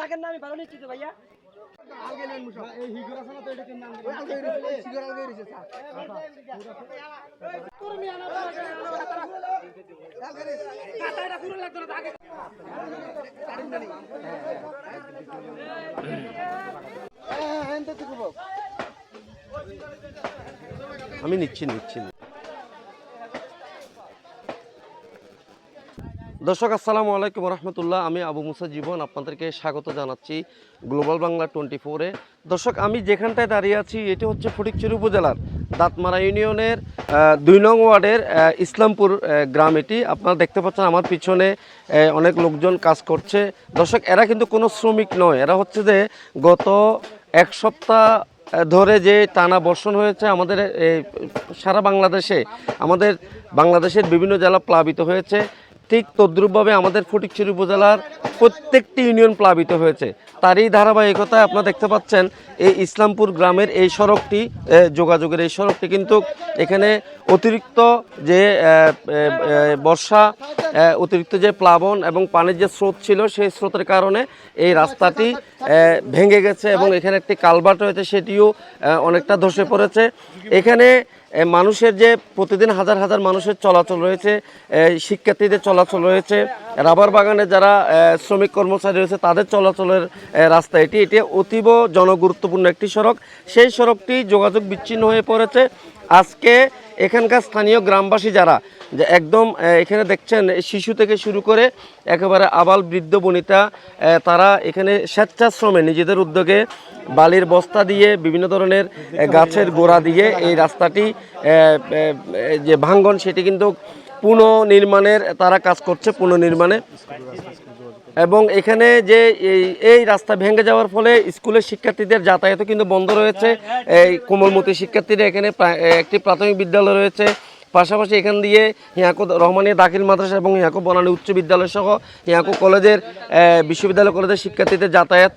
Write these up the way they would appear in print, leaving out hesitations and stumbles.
রাখেন না, আমি ভালো নিচ্ছি তো ভাইয়া। আমি নিচ্ছি নিচ্ছি। দর্শক আসসালামু আলাইকুম রহমতুল্লাহ, আমি আবু মুসা জীবন আপনাদেরকে স্বাগত জানাচ্ছি গ্লোবাল বাংলা 24-এ। দর্শক, আমি যেখানটায় দাঁড়িয়ে আছি এটি হচ্ছে ফটিকছড়ি উপজেলার দাঁতমারা ইউনিয়নের 2 নং ওয়ার্ডের ইসলামপুর গ্রাম। এটি আপনারা দেখতে পাচ্ছেন আমার পিছনে অনেক লোকজন কাজ করছে। দর্শক, এরা কিন্তু কোনো শ্রমিক নয়, এরা হচ্ছে যে গত এক সপ্তাহ ধরে যে টানা বর্ষণ হয়েছে আমাদের সারা বাংলাদেশে, আমাদের বাংলাদেশের বিভিন্ন জেলা প্লাবিত হয়েছে। ঠিক তদ্রূপভাবে আমাদের ফটিকছড়ি উপজেলার প্রত্যেকটি ইউনিয়ন প্লাবিত হয়েছে। তারই ধারাবাহিকতায় আপনারা দেখতে পাচ্ছেন এই ইসলামপুর গ্রামের এই সড়কটি, যোগাযোগের এই সড়কটি কিন্তু এখানে অতিরিক্ত যে বর্ষা, অতিরিক্ত যে প্লাবন এবং পানির যে স্রোত ছিল, সেই স্রোতের কারণে এই রাস্তাটি ভেঙে গেছে এবং এখানে একটি কালভার্ট রয়েছে, সেটিও অনেকটা ধসে পড়েছে। এখানে মানুষের যে প্রতিদিন হাজার হাজার মানুষের চলাচল রয়েছে, শিক্ষার্থীদের চলাচল রয়েছে, রাবার বাগানে যারা শ্রমিক কর্মচারী রয়েছে তাদের চলাচলের রাস্তা এটি অতীব জনগুরুত্বপূর্ণ একটি সড়ক। সেই সড়কটি যোগাযোগ বিচ্ছিন্ন হয়ে পড়েছে। আজকে এখানকার স্থানীয় গ্রামবাসী যারা যে একদম এখানে দেখছেন শিশু থেকে শুরু করে একেবারে আবাল বৃদ্ধ বনিতা, তারা এখানে স্বেচ্ছাশ্রমে নিজেদের উদ্যোগে বালির বস্তা দিয়ে বিভিন্ন ধরনের গাছের গোড়া দিয়ে এই রাস্তাটি যে ভাঙ্গন সেটি কিন্তু পুনর্নির্মাণের তারা কাজ করছে, পুনর্নির্মাণে। এবং এখানে যে এই রাস্তা ভেঙে যাওয়ার ফলে স্কুলের শিক্ষার্থীদের যাতায়াতও কিন্তু বন্ধ রয়েছে। এই কোমলমতি শিক্ষার্থীরা এখানে একটি প্রাথমিক বিদ্যালয় রয়েছে, পাশাপাশি এখান দিয়ে হিয়াকু রহমানিয়া দাখিল মাদ্রাসা এবং হিয়াকু বনানী উচ্চ বিদ্যালয় সহ হিয়াকু কলেজের বিশ্ববিদ্যালয় কলেজের শিক্ষার্থীদের যাতায়াত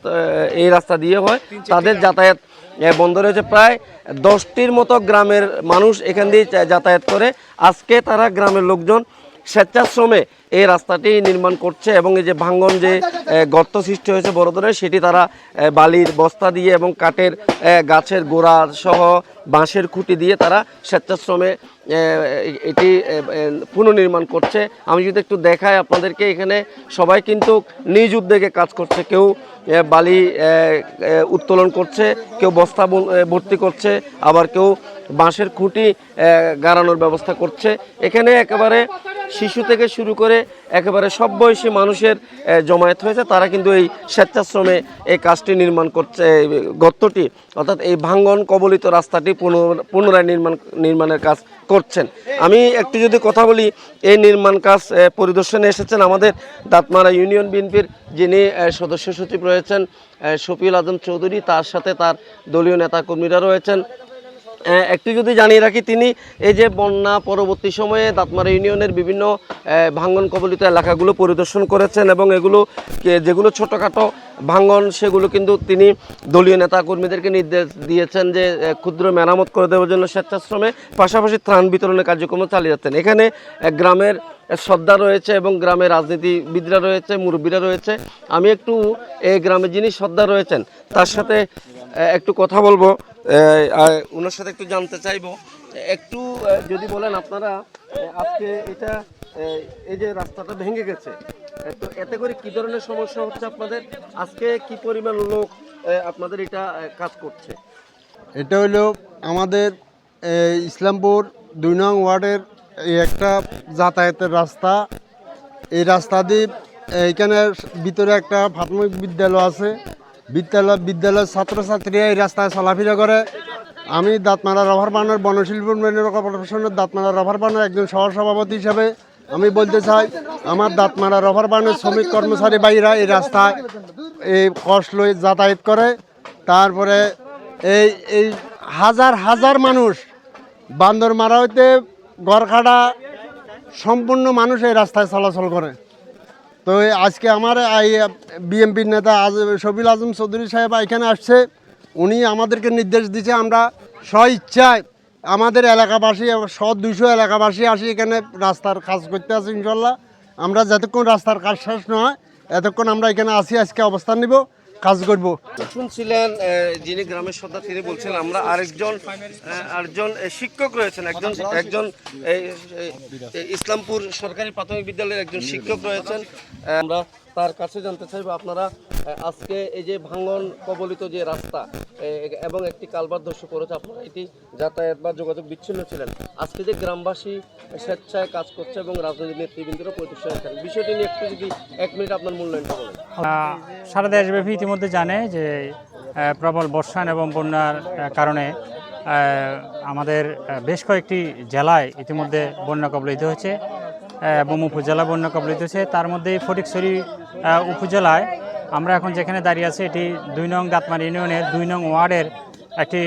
এই রাস্তা দিয়ে হয়। তাদের যাতায়াত বন্ধ রয়েছে। প্রায় 10টির মতো গ্রামের মানুষ এখান দিয়ে যাতায়াত করে। আজকে তারা গ্রামের লোকজন স্বেচ্ছাশ্রমে এই রাস্তাটি নির্মাণ করছে এবং এই যে ভাঙ্গন যে গর্ত সৃষ্টি হয়েছে বড় ধরনের, সেটি তারা বালির বস্তা দিয়ে এবং কাঠের গাছের গোড়া সহ বাঁশের খুঁটি দিয়ে তারা স্বেচ্ছাশ্রমে এটি পুনর্নির্মাণ করছে। আমি যদি একটু দেখাই আপনাদেরকে, এখানে সবাই কিন্তু নিজ উদ্যোগে কাজ করছে। কেউ বালি উত্তোলন করছে, কেউ বস্তা ভর্তি করছে, আবার কেউ বাঁশের খুঁটি গাড়ানোর ব্যবস্থা করছে। এখানে একেবারে শিশু থেকে শুরু করে একেবারে সব বয়সী মানুষের জমায়েত হয়েছে। তারা কিন্তু এই স্বেচ্ছাশ্রমে এই কাজটি নির্মাণ করছে, গর্তটি অর্থাৎ এই ভাঙ্গন কবলিত রাস্তাটি পুনরায় নির্মাণের কাজ করছেন। আমি একটু যদি কথা বলি, এই নির্মাণ কাজ পরিদর্শনে এসেছেন আমাদের দাঁতমারা ইউনিয়ন বিএনপির যিনি সদস্য সচিব রয়েছেন শফিউল আজম চৌধুরী, তার সাথে তার দলীয় নেতাকর্মীরা রয়েছেন। একটু যদি জানিয়ে রাখি, তিনি এই যে বন্যা পরবর্তী সময়ে দাঁতমারা ইউনিয়নের বিভিন্ন ভাঙ্গন কবলিত এলাকাগুলো পরিদর্শন করেছেন এবং এগুলো যেগুলো ছোটোখাটো ভাঙ্গন সেগুলো কিন্তু তিনি দলীয় নেতাকর্মীদেরকে নির্দেশ দিয়েছেন যে ক্ষুদ্র মেরামত করে দেওয়ার জন্য স্বেচ্ছাশ্রমে, পাশাপাশি ত্রাণ বিতরণের কার্যক্রম চালিয়ে যাচ্ছেন। এখানে গ্রামের শ্রদ্ধা রয়েছে এবং গ্রামের রাজনীতিবিদরা রয়েছে, মুরব্বীরা রয়েছে। আমি একটু এই গ্রামের যিনি শ্রদ্ধা রয়েছেন তার সাথে একটু কথা বলবো, ওনার সাথে একটু জানতে চাইবো। একটু যদি বলেন আপনারা আজকে এটা এই যে রাস্তাটা ভেঙে গেছে, তো এতে করে কি ধরনের সমস্যা হচ্ছে আপনাদের? আজকে কি পরিমাণ লোক আপনাদের এটা কাজ করছে? এটা হলো আমাদের ইসলামপুর 2 নং ওয়ার্ডের একটা যাতায়াতের রাস্তা। এই রাস্তা দিয়ে এইখানে ভিতরে একটা প্রাথমিক বিদ্যালয় আছে, বিদ্যালয়ের ছাত্রছাত্রীরা এই রাস্তায় চলাফেরা করে। আমি দাঁতমারা রাভার বানের বনশিল্প উন্নয়ন কর্পোরেশনের দাঁতমারা রাভার বানের একজন সহসভাপতি হিসাবে আমি বলতে চাই, আমার দাঁতমারা রাভার বানের শ্রমিক কর্মচারী ভাইরা এই রাস্তায় এই কষ্ট লয়ে যাতায়াত করে। তারপরে এই হাজার হাজার মানুষ বান্দরমারা হইতে গড়খাড়া সম্পূর্ণ মানুষ এই রাস্তায় চলাচল করে। তো আজকে আমার বিএমপির নেতা শফিউল আজম চৌধুরী সাহেব এখানে আসছে, উনি আমাদেরকে নির্দেশ দিচ্ছে আমরা স্বইচ্ছায় আমাদের এলাকাবাসী 100-200 এলাকাবাসী আসি এখানে রাস্তার কাজ করতে আসি। ইনশাল্লাহ আমরা যতক্ষণ রাস্তার কাজ শেষ নয় এতক্ষণ আমরা এখানে আসি, আজকে অবস্থান নিব, কাজ করব। শুনছিলেন যিনি গ্রামের সর্দার তিনি বলছেন আমরা আরেকজন শিক্ষক রয়েছেন, একজন একজন ইসলামপুর সরকারি প্রাথমিক বিদ্যালয়ের একজন শিক্ষক রয়েছেন। আমরা তার কাছে জানতে চাইবো আপনারা আজকে এই যে ভাঙন কবলিত যে রাস্তা এবং একটি কালভার্ট ধসে পড়েছে, আপনারা এটি যাতায়াত বা যোগাযোগ বিচ্ছিন্ন ছিলেন, আজকে যে গ্রামবাসী স্বেচ্ছায় কাজ করছে এবং রাজনৈতিক নেতৃবৃন্দরা প্রতিষ্ঠা করেন, বিষয়টি নিয়ে একটু যদি 1 মিনিট আপনার মূল্যায়নটা বলেন। সারা দেশব্যাপী ইতিমধ্যে জানে যে প্রবল বর্ষণ এবং বন্যার কারণে আমাদের বেশ কয়েকটি জেলায় ইতিমধ্যে বন্যা কবলিত হয়েছে এবং উপজেলা বন্যা কবলিত হয়েছে। তার মধ্যে ফটিকছড়ি উপজেলায় আমরা এখন যেখানে দাঁড়িয়ে আছি এটি 2 নং দাঁতমারা ইউনিয়নের 2 নং ওয়ার্ডের একটি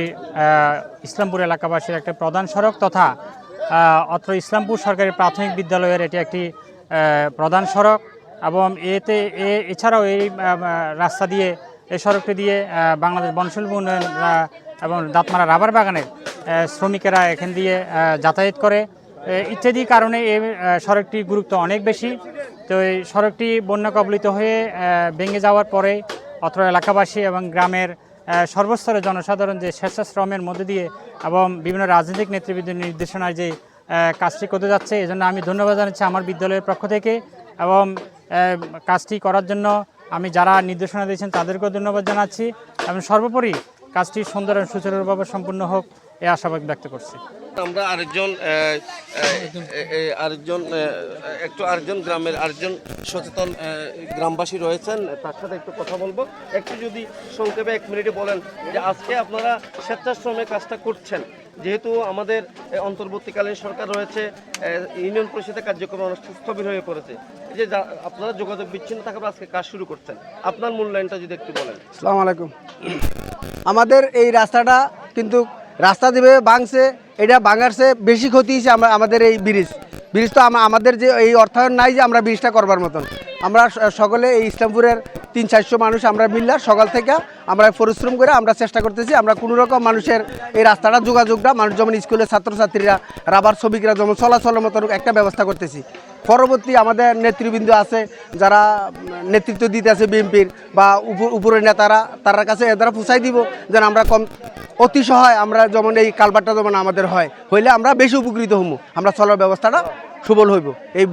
ইসলামপুর এলাকাবাসীর একটি প্রধান সড়ক তথা অত্র ইসলামপুর সরকারি প্রাথমিক বিদ্যালয়ের এটি একটি প্রধান সড়ক এবং এছাড়াও এই রাস্তা দিয়ে এই সড়কটি দিয়ে বাংলাদেশ বনশিল্প উন্নয়ন এবং দাঁতমারা রাবার বাগানের শ্রমিকেরা এখান দিয়ে যাতায়াত করে ইত্যাদি কারণে এই সড়কটির গুরুত্ব অনেক বেশি। তো এই সড়কটি বন্যা কবলিত হয়ে ভেঙে যাওয়ার পরে অত্র এলাকাবাসী এবং গ্রামের সর্বস্তরের জনসাধারণ যে স্বেচ্ছাশ্রমের মধ্যে দিয়ে এবং বিভিন্ন রাজনৈতিক নেতৃবৃন্দের নির্দেশনায় যে কাজটি করতে যাচ্ছে, এজন্য আমি ধন্যবাদ জানাচ্ছি আমার বিদ্যালয়ের পক্ষ থেকে এবং কাজটি করার জন্য আমি যারা নির্দেশনা দিয়েছেন তাদেরকেও ধন্যবাদ জানাচ্ছি এবং সর্বোপরি কাজটি সুন্দর এবং সুচারুভাবে সম্পূর্ণ হোক এই আশাবাদ ব্যক্ত করছি। আমরা আরেকজন গ্রামের আরেকজন সচেতন গ্রামবাসী রয়েছেন, তার সাথে একটু কথা বলবো। একটু যদি সংক্ষেপে 1 মিনিটে বলেন যে আজকে আপনারা স্বেচ্ছাশ্রমে কাজটা করছেন, যেহেতু আমাদের অন্তর্বর্তীকালীন সরকার রয়েছে, ইউনিয়ন পরিষদের কার্যক্রম স্থবির হয়ে পড়েছে, যে আপনারা যোগাযোগ বিচ্ছিন্ন থাকার আজকে কাজ শুরু করছেন, আপনার মূল্যায়নটা যদি একটু বলেন। আসসালামু আলাইকুম। আমাদের এই রাস্তাটা কিন্তু রাস্তা দিবে ভাঙছে, এটা ভাঙারছে বেশি ক্ষতি হয়েছে আমাদের এই ব্রিজ তো আমাদের যে এই অর্থায়ন নাই যে আমরা ব্রিজটা করবার মতন। আমরা সকলে এই ইসলামপুরের 300-400 মানুষ আমরা মিললে সকাল থেকে আমরা পরিশ্রম করে আমরা চেষ্টা করতেছি আমরা কোনো রকম মানুষের এই রাস্তাটা যোগাযোগটা মানুষ যেমন স্কুলের ছাত্রছাত্রীরা রাবার শ্রমিকরা যেমন চলাচলের মতন একটা ব্যবস্থা করতেছি। পরবর্তী আমাদের নেতৃবৃন্দ আছে যারা নেতৃত্ব দিতে আছে বিএনপির বা উপরের নেতারা, তার কাছে এরা পৌঁছাই দিব যেন আমরা অতি সহায় আমরা যেমন এই কালভার্টটা যেমন আমাদের হইলে আমরা বেশি উপকৃত হবো, আমরা চলার ব্যবস্থাটা সুবল হইব। এই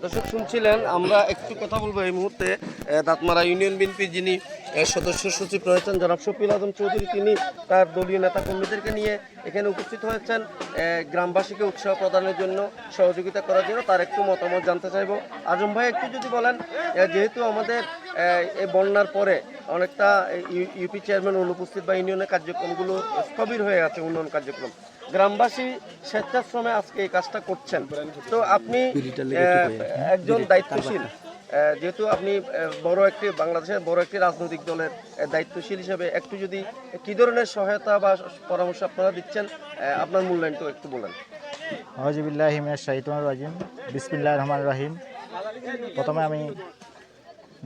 দর্শক শুনছিলেন, আমরা একটু কথা বলবো এই মুহূর্তে দাঁতমারা ইউনিয়ন বিএনপির যিনি সদস্য সচিব রয়েছেন জনাব শফিউল আজম চৌধুরী, তিনি তার দলীয় নেতা কর্মীদেরকে নিয়ে এখানে উপস্থিত হয়েছেন গ্রামবাসীকে উৎসাহ প্রদানের জন্য, সহযোগিতা করার জন্য। তার একটু মতামত জানতে চাইবো। আজম ভাই একটু যদি বলেন, যেহেতু আমাদের এই বন্যার পরে অনেকটা ইউপি চেয়ারম্যান অনুপস্থিত বা ইউনিয়নের কার্যক্রমগুলো স্থবির হয়ে আছে, উন্নয়ন কার্যক্রম, গ্রামবাসী স্বেচ্ছাশ্রমে আজকে এই কাজটা করছেন, তো আপনি একজন দায়িত্বশীল, যেহেতু আপনি বাংলাদেশের বড় একটি রাজনৈতিক দলের দায়িত্বশীল হিসেবে একটু যদি কী ধরনের সহায়তা বা পরামর্শ আপনারা দিচ্ছেন, আপনার মূল্যায়নটা একটু বলেন। আউযুবিল্লাহি মিনাশ শাইতানির রাজিম, বিসমিল্লাহির রহমানির রহিম। প্রথমে আমি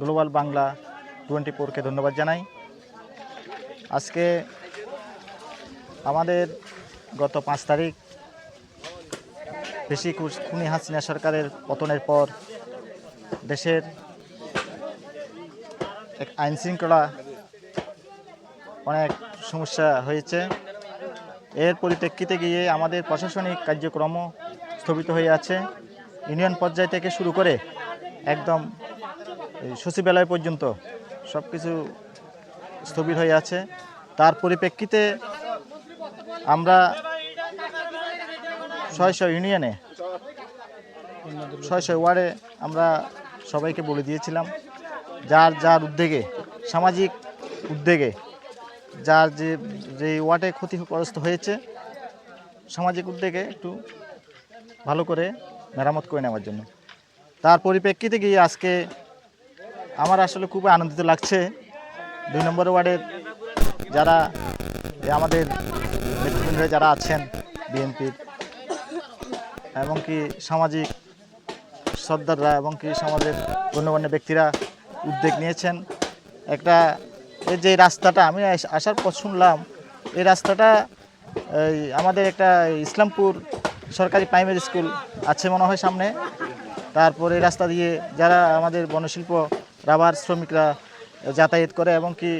গ্লোবাল বাংলা 24কে ধন্যবাদ জানাই। আজকে আমাদের গত 5 তারিখ বেশি খুনি হাসিনা সরকারের পতনের পর দেশের এক আইন শৃঙ্খলা অনেক সমস্যা হয়েছে। এর পরিপ্রেক্ষিতে গিয়ে আমাদের প্রশাসনিক কার্যক্রম স্থগিত হয়ে আছে। ইউনিয়ন পর্যায় থেকে শুরু করে একদম সচিবালয় পর্যন্ত সব কিছু স্থবির হয়ে আছে। তার পরিপ্রেক্ষিতে আমরা 600 ইউনিয়নে 600 ওয়ার্ডে আমরা সবাইকে বলে দিয়েছিলাম যার উদ্যোগে, সামাজিক উদ্যোগে, যার যে ওয়ার্ডে ক্ষতিগ্রস্ত হয়েছে সামাজিক উদ্যোগে একটু ভালো করে মেরামত করে নেওয়ার জন্য। তার পরিপ্রেক্ষিতে গিয়ে আজকে আমার আসলে খুব আনন্দিত লাগছে। 2 নম্বর ওয়ার্ডের যারা আমাদের নেতৃবৃন্দরা যারা আছেন বিএনপির এবং কি সামাজিক সর্দাররা এবং কি সমাজের গণ্যমান্য ব্যক্তিরা উদ্যোগ নিয়েছেন। একটা এই যে রাস্তাটা আমি আসার পর শুনলাম, এই রাস্তাটা আমাদের একটা ইসলামপুর সরকারি প্রাইমারি স্কুল আছে মনে হয় সামনে, তারপরে এই রাস্তা দিয়ে যারা আমাদের বনশিল্প রাবার শ্রমিকরা যাতায়াত করে এবং কি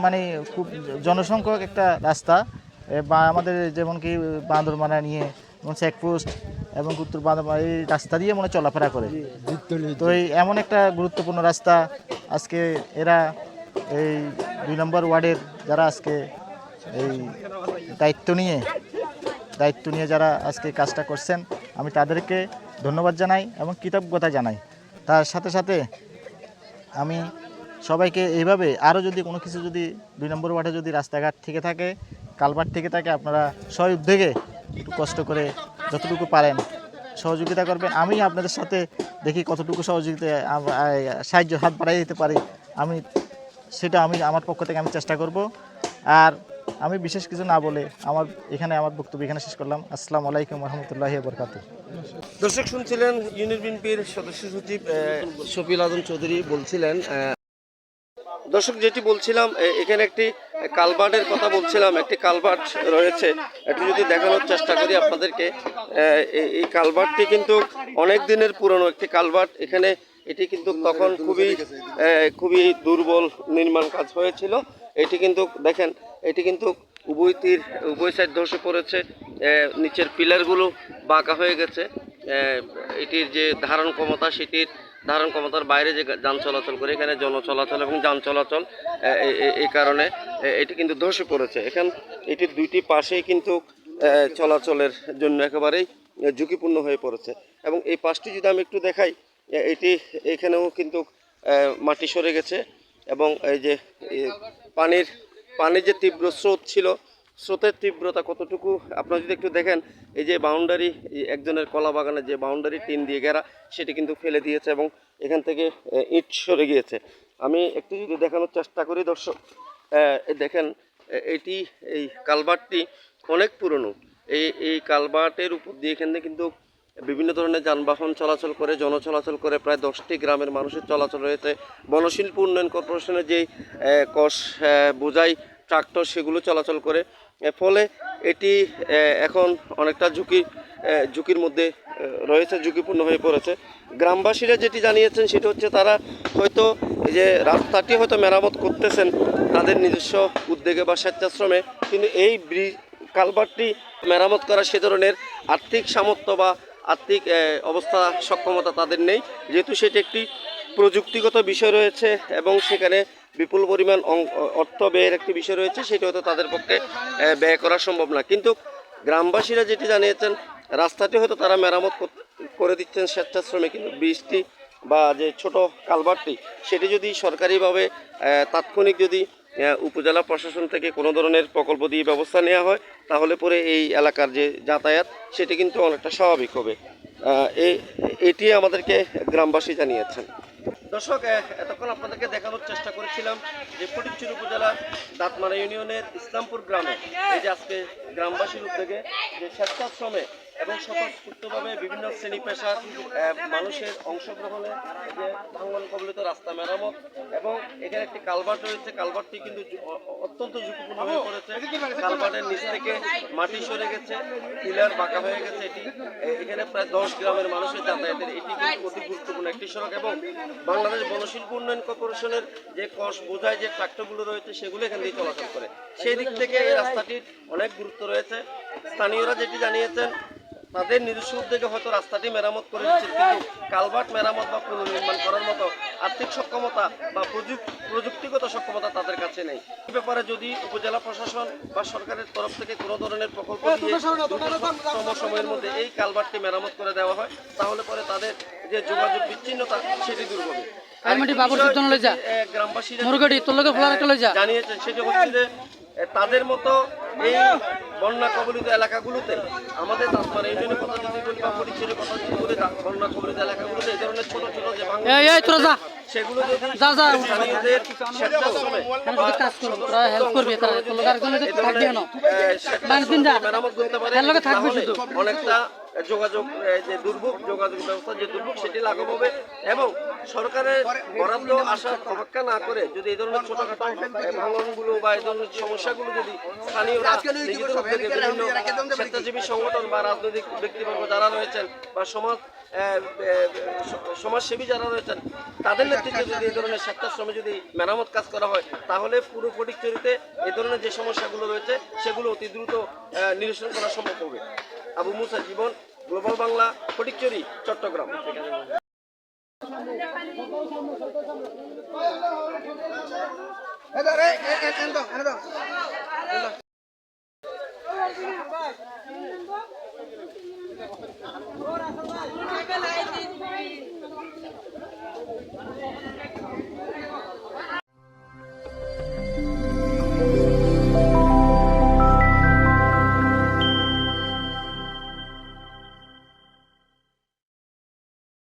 মানে খুব জনসংখ্যক একটা রাস্তা বা আমাদের যেমন কি বান্দরমানা নিয়ে চেকপোস্ট এবং উত্তর বান্দরবান এই রাস্তা দিয়ে মনে চলাফেরা করে। তো এই এমন একটা গুরুত্বপূর্ণ রাস্তা আজকে এরা এই 2 নম্বর ওয়ার্ডের যারা আজকে এই দায়িত্ব নিয়ে যারা আজকে কাজটা করছেন, আমি তাদেরকে ধন্যবাদ জানাই এবং কৃতজ্ঞতা জানাই। তার সাথে সাথে আমি সবাইকে এইভাবে আরও যদি কোনো কিছু যদি 2 নম্বর ওয়ার্ডে যদি রাস্তাঘাট থেকে থাকে, কালভার্ট থেকে থাকে, আপনারা স্ব উদ্যোগে একটু কষ্ট করে যতটুকু পারেন সহযোগিতা করবেন। আমি আপনাদের সাথে দেখি কতটুকু সহযোগিতা সাহায্য হাত বাড়াই দিতে পারি, সেটা আমার পক্ষ থেকে আমি চেষ্টা করব। আর আমি বিশেষ কিছু না বলে আমার বক্তব্য এখানে শেষ করলাম। আসসালামু আলাইকুম রহমতুল্লাহি বারাকাতুহু। দর্শক শুনছিলেন ইউনিয়ন বিএনপির সদস্য সচিব শফিউল আজম চৌধুরী বলছিলেন। দর্শক যেটি বলছিলাম, এখানে একটি কালভার্টের কথা বলছিলাম, একটি কালভার্ট রয়েছে, একটু যদি দেখানোর চেষ্টা করি আপনাদেরকে। এই কালভার্টটি কিন্তু অনেক দিনের পুরনো একটি কালভার্ট। এটি কিন্তু তখন খুবই দুর্বল নির্মাণ কাজ হয়েছিল। এটি কিন্তু দেখেন, এটি কিন্তু উভয় সাইড ধসে পড়েছে, নিচের পিলারগুলো বাঁকা হয়ে গেছে। এটির যে ধারণ ক্ষমতা, সেটির ধারণ ক্ষমতার বাইরে যে যান চলাচল করে, এখানে জন চলাচল এবং যান চলাচল, এই কারণে এটি কিন্তু ধসে পড়েছে। এটির দুইটি পাশেই কিন্তু চলাচলের জন্য একেবারেই ঝুঁকিপূর্ণ হয়ে পড়েছে। এবং এই পাশটি যদি আমি একটু দেখাই, এখানেও কিন্তু মাটি সরে গেছে এবং এই যে পানির যে তীব্র স্রোত ছিল, স্রোতের তীব্রতা কতটুকু আপনারা যদি একটু দেখেন, এই যে বাউন্ডারি, একজনের কলা বাগানের যে বাউন্ডারি টিন দিয়ে ঘেরা, সেটি কিন্তু ফেলে দিয়েছে এবং এখান থেকে ইট সরে গিয়েছে। আমি একটু যদি দেখানোর চেষ্টা করি দর্শক, দেখেন এই কালভার্টটি অনেক পুরনো। এই কালভার্টের উপর দিয়ে এখানে কিন্তু বিভিন্ন ধরনের যানবাহন চলাচল করে, চলাচল করে, প্রায় 10টি গ্রামের মানুষের চলাচল রয়েছে। বনশিল্প উন্নয়ন কর্পোরেশনের যেই কষ বোঝাই ট্রাক্টর, সেগুলো চলাচল করে। ফলে এটি এখন অনেকটা ঝুঁকির মধ্যে রয়েছে, ঝুঁকিপূর্ণ হয়ে পড়েছে। গ্রামবাসীরা যেটি জানিয়েছেন সেটা হচ্ছে, তারা হয়তো এই যে রাস্তাটি হয়তো মেরামত করতেছেন তাদের নিজস্ব উদ্যোগে বা স্বেচ্ছাশ্রমে, কিন্তু এই কালভার্টটি মেরামত করা সে ধরনের আর্থিক সামর্থ্য বা আর্থিক অবস্থা সক্ষমতা তাদের নেই, যেহেতু সেটি একটি প্রযুক্তিগত বিষয় রয়েছে এবং সেখানে বিপুল পরিমাণ অর্থ ব্যয়ের একটি বিষয় রয়েছে, সেটি হয়তো তাদের পক্ষে ব্যয় করা সম্ভব না। কিন্তু গ্রামবাসীরা যেটি জানিয়েছেন, রাস্তাটি হয়তো তারা মেরামত করে দিচ্ছেন স্বেচ্ছাশ্রমে, কিন্তু ব্রিজটি বা যে ছোট কালভার্টটি, সেটি যদি সরকারিভাবে তাৎক্ষণিক যদি উপজেলা প্রশাসন থেকে কোনো ধরনের প্রকল্প দিয়ে ব্যবস্থা নেওয়া হয়, তাহলে পরে এই এলাকার যে যাতায়াত, সেটি কিন্তু অনেকটা স্বাভাবিক হবে। এটি আমাদেরকে গ্রামবাসী জানিয়েছেন। দর্শক, এতক্ষণ আপনাদেরকে দেখানোর চেষ্টা করেছিলাম যে ফটিকছড়ি উপজেলার দাঁতমারা ইউনিয়নের ইসলামপুর গ্রামে এই যে আজকে গ্রামবাসীর উদ্যোগে যে স্বেচ্ছাশ্রমে এবং স্বতঃস্ফূর্তভাবে বিভিন্ন শ্রেণী পেশার মানুষের অংশগ্রহণে যে ভাঙন কবলিত রাস্তা মেরামত, এবং এখানে একটি কালভার্ট রয়েছে। কালভার্টটি কিন্তু অত্যন্ত ঝুঁকিপূর্ণ হয়ে পড়েছে। কালভার্টের নিচ থেকে মাটি সরে গেছে, পিলার বাঁকা হয়ে গেছে। এখানে প্রায় 10 গ্রামের মানুষের যাতায়াতের এটি কিন্তু অতি গুরুত্বপূর্ণ একটি সড়ক, এবং বাংলাদেশ বনশিল্প উন্নয়ন কর্পোরেশনের যে কষ বোঝাই যে ট্রাক্টরগুলো রয়েছে, সেগুলো এখান দিয়ে চলাচল করে। সেই দিক থেকে এই রাস্তাটির অনেক গুরুত্ব রয়েছে। স্থানীয়রা যেটি জানিয়েছেন, তাদের নিজস্ব উদ্যোগে হয়তো রাস্তাটি মেরামত করে দিচ্ছে, কিন্তু কালভার্ট মেরামত বা পুনর্নির্মাণ করার মতো আর্থিক সক্ষমতা বা প্রযুক্তিগত সক্ষমতা তাদের কাছে নেই। এই ব্যাপারে যদি উপজেলা প্রশাসন বা সরকারের তরফ থেকে কোনো ধরনের প্রকল্প দিয়ে সময়ের মধ্যে এই কালভার্টটি মেরামত করে দেওয়া হয়, তাহলে পরে তাদের যে যোগাযোগ বিচ্ছিন্নতা, সেটি দূর হবে। গ্রামবাসীরা জানিয়েছেন সেটি হচ্ছে যে তাদের মতো এই বন্যা কবলিত এলাকাগুলোতে, আমাদের দাঁতমারা ইউনিয়নের কথা যদি বলি বা ফটিকছড়ির কথা যদি বলি, বন্যা কবলিত এলাকাগুলোতে এই ধরনের ছোট ছোট যে ভাঙন, সেগুলো যদি স্থানীয়দের স্বেচ্ছাশ্রমে মেরামত করতে পারে, অনেকটা যোগাযোগ ব্যবস্থা যে দুর্ভোগ, সেটি লাঘব হবে। এবং সরকারের বরাদ্দ আসার অপেক্ষা না করে যদি এই ধরনের ছোটখাটো ভাঙনগুলো বা এই ধরনের সমস্যাগুলো যদি স্থানীয়রা নিজেদের উদ্যোগে বিভিন্ন স্বেচ্ছাসেবী সংগঠন বা রাজনৈতিক ব্যক্তিবর্গ যারা রয়েছেন বা সমাজ সমাজসেবী যারা রয়েছেন তাদের নেতৃত্বে যদি এই ধরনের স্বেচ্ছাশ্রমে যদি মেরামত কাজ করা হয়, তাহলে পুরো ফটিকছড়িতে এই ধরনের যে সমস্যাগুলো রয়েছে সেগুলো অতি দ্রুত নিরসন করা সম্ভব হবে। আবু মুসা জীবন, গ্লোবাল বাংলা, ফটিকছড়ি, চট্টগ্রাম।